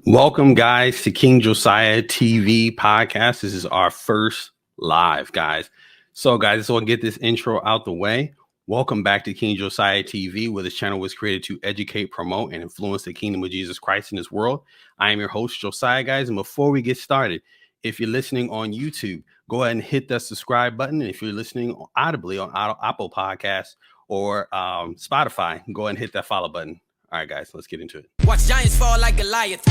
Welcome, guys, to King Josiah TV podcast. This is our first live, guys. So, guys, so I'll get this intro out the way. Welcome back to King Josiah TV, where this channel was created to educate, promote, and influence the kingdom of Jesus Christ in this world. I am your host, Josiah, guys. And before we get started, if you're listening on YouTube, go ahead and hit that subscribe button. And if you're listening audibly on Apple Podcasts or Spotify, go ahead and hit that follow button. All right, guys, let's get into it. Watch giants fall like Goliath.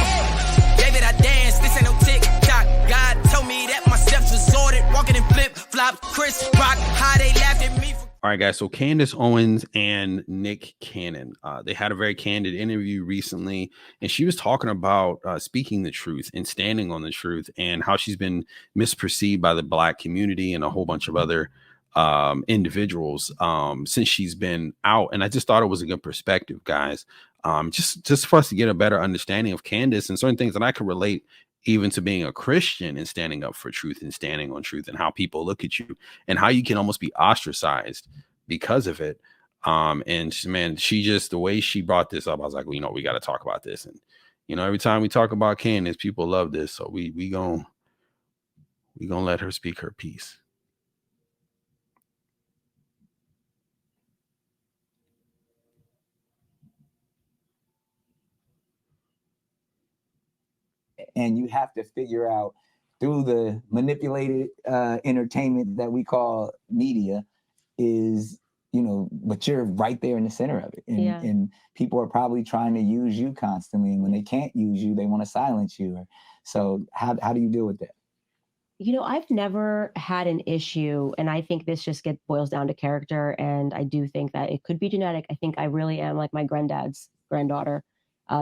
David, I dance. This ain't no tick-tock. God told me that my steps was ordered. Walking in flip-flops. Chris Rock, how they laughed at me. All right, guys. So Candace Owens and Nick Cannon, they had a very candid interview recently, and she was talking about speaking the truth and standing on the truth and how she's been misperceived by the Black community and a whole bunch of other individuals since she's been out. And I just thought it was a good perspective, guys. Just for us to get a better understanding of Candace and certain things that I could relate even to being a Christian and standing up for truth and standing on truth and how people look at you and how you can almost be ostracized because of it. And man, she just, the way she brought this up, I was like, well, we got to talk about this. And, every time we talk about Candace, people love this. So we gonna let her speak her piece. And you have to figure out through the manipulated entertainment that we call media is, but you're right there in the center of it. And people are probably trying to use you constantly. And when they can't use you, they want to silence you. So how do you deal with that? I've never had an issue, and I think this just boils down to character. And I do think that it could be genetic. I think I really am like my granddad's granddaughter.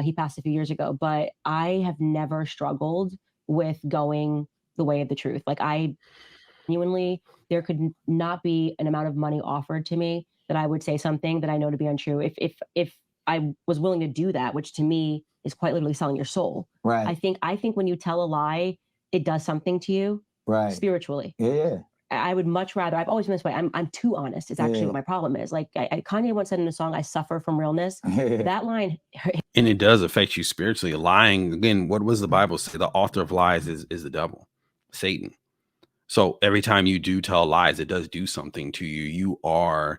He passed a few years ago, but I have never struggled with going the way of the truth. Like I genuinely, there could not be an amount of money offered to me that I would say something that I know to be untrue. If I was willing to do that, which to me is quite literally selling your soul. Right. I think when you tell a lie, it does something to you. Right. Spiritually. Yeah. I would much rather, I've always been this way. I'm too honest. It's actually what my problem is. Like Kanye once said in a song, I suffer from realness. That line. And it does affect you spiritually. Lying, again, what was the Bible say? The author of lies is the devil, Satan. So every time you do tell lies, it does do something to you. You are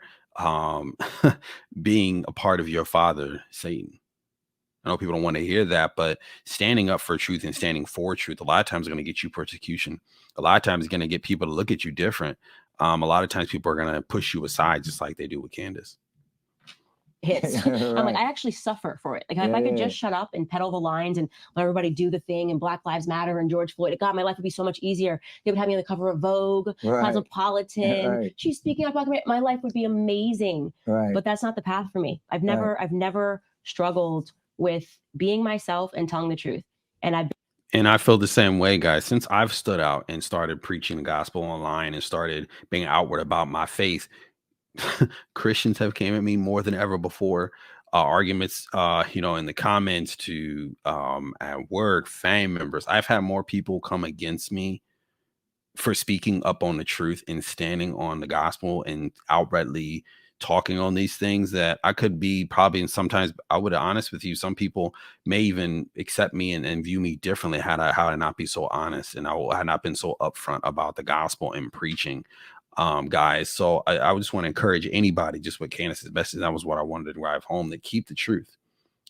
being a part of your father, Satan. I know people don't want to hear that, but standing up for truth and standing for truth, a lot of times is going to get you persecution. A lot of times it's going to get people to look at you different. A lot of times people are going to push you aside, just like they do with Candace. Hits. Right. I'm like, I actually suffer for it. Like if I could just shut up and peddle the lines and let everybody do the thing and Black Lives Matter and George Floyd, God, my life would be so much easier. They would have me on the cover of Vogue, Cosmopolitan. Right. She's speaking up about my life would be amazing. Right. But that's not the path for me. I've never struggled with being myself and telling the truth. And I feel the same way, guys. Since I've stood out and started preaching the gospel online and started being outward about my faith, Christians have came at me more than ever before. Arguments, in the comments to at work, family members. I've had more people come against me for speaking up on the truth and standing on the gospel and outrightly talking on these things that I could be probably, and sometimes I would be honest with you, some people may even accept me and view me differently had I not be so honest and I had not been so upfront about the gospel and preaching, guys. So I just want to encourage anybody, just what Candace's message, that was what I wanted to drive home, to keep the truth.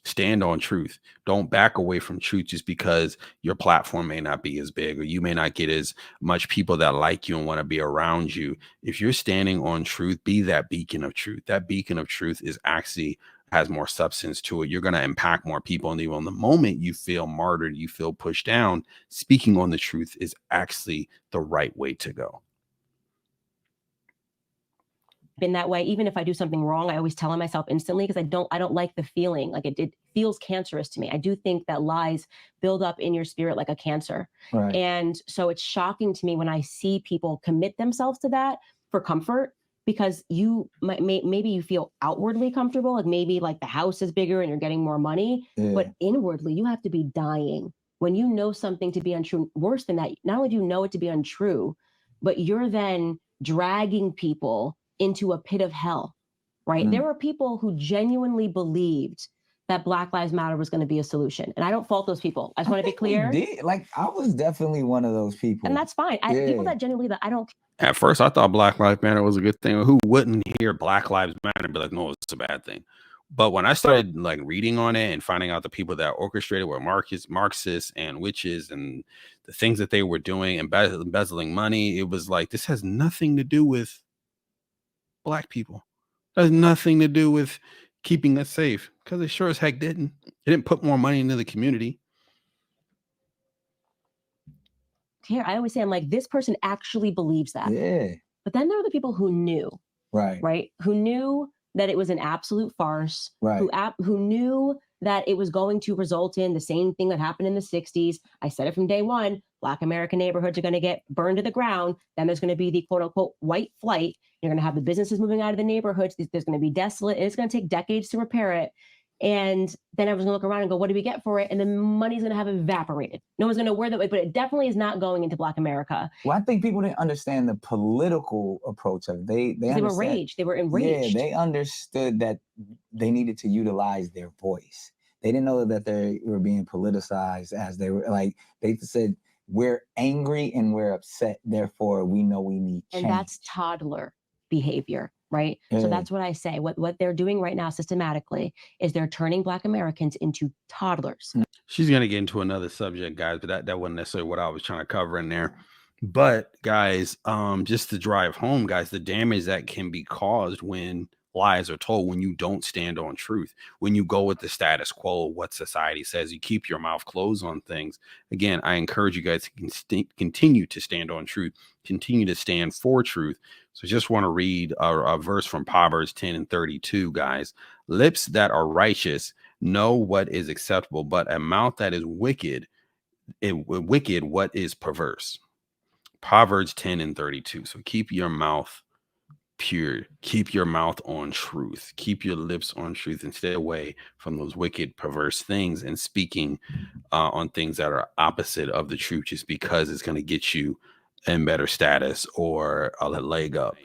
Stand on truth. Don't back away from truth just because your platform may not be as big or you may not get as much people that like you and want to be around you. If you're standing on truth, be that beacon of truth. That beacon of truth is actually has more substance to it. You're going to impact more people. And even the moment you feel martyred, you feel pushed down, speaking on the truth is actually the right way to go. Been that way. Even if I do something wrong, I always tell myself instantly because I don't like the feeling. Like it feels cancerous to me. I do think that lies build up in your spirit like a cancer. Right. And so it's shocking to me when I see people commit themselves to that for comfort, because you maybe you feel outwardly comfortable, like maybe like the house is bigger and you're getting more money, but inwardly you have to be dying when you know something to be untrue. Worse than that, not only do you know it to be untrue, but you're then dragging people into a pit of hell, right? There were people who genuinely believed that Black Lives Matter was going to be a solution. And I don't fault those people. I just want to be clear. Like, I was definitely one of those people. And that's fine. People that genuinely, that I don't. At first, I thought Black Lives Matter was a good thing. Who wouldn't hear Black Lives Matter and be like, no, it's a bad thing? But when I started like reading on it and finding out the people that orchestrated were Marxists and witches and the things that they were doing, embezzling money, it was like, this has nothing to do with Black people. It has nothing to do with keeping us safe, because it sure as heck didn't. It didn't put more money into the community. Here, I always say, I'm like, this person actually believes that. Yeah. But then there are the people who knew. Right. Who knew that it was an absolute farce. Right. Who knew that it was going to result in the same thing that happened in the 60s. I said it from day one. Black American neighborhoods are going to get burned to the ground. Then there's going to be the quote unquote white flight. You're going to have the businesses moving out of the neighborhoods. There's going to be desolate. It's going to take decades to repair it. And then everyone's going to look around and go, what do we get for it? And the money's going to have evaporated. No one's going to wear that way, but it definitely is not going into Black America. Well, I think people didn't understand the political approach of it. They were enraged. They were enraged. Yeah, they understood that they needed to utilize their voice. They didn't know that they were being politicized, as they were like, they said, we're angry and we're upset, therefore we know we need change. And that's toddler behavior, right? Yeah. So that's what I say. What they're doing right now systematically is they're turning Black Americans into toddlers. She's going to get into another subject, guys, but that wasn't necessarily what I was trying to cover in there. But guys, just to drive home, guys, the damage that can be caused when lies are told, when you don't stand on truth, when you go with the status quo, what society says, you keep your mouth closed on things. Again, I encourage you guys to continue to stand on truth, continue to stand for truth. So just want to read a verse from Proverbs 10:32, guys. Lips that are righteous know what is acceptable, but a mouth that is wicked, what is perverse. Proverbs 10:32. So keep your mouth pure, keep your mouth on truth, keep your lips on truth, and stay away from those wicked, perverse things and speaking on things that are opposite of the truth, just because it's going to get you in better status or a leg up.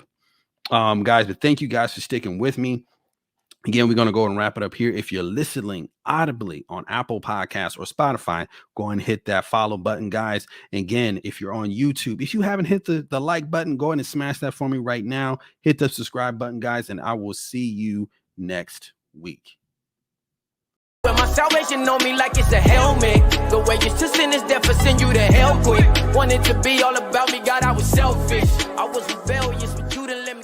Guys, but thank you guys for sticking with me. Again, we're going to go and wrap it up here. If you're listening audibly on Apple Podcasts or Spotify, go and hit that follow button, guys. Again, if you're on YouTube, if you haven't hit the like button, go ahead and smash that for me right now. Hit the subscribe button, guys, and I will see you next week. But my salvation on me like it's a helmet. The way you to sin is death for send you to hell quick. Wanted to be all about me, God, I was selfish. I was rebellious, but you didn't let me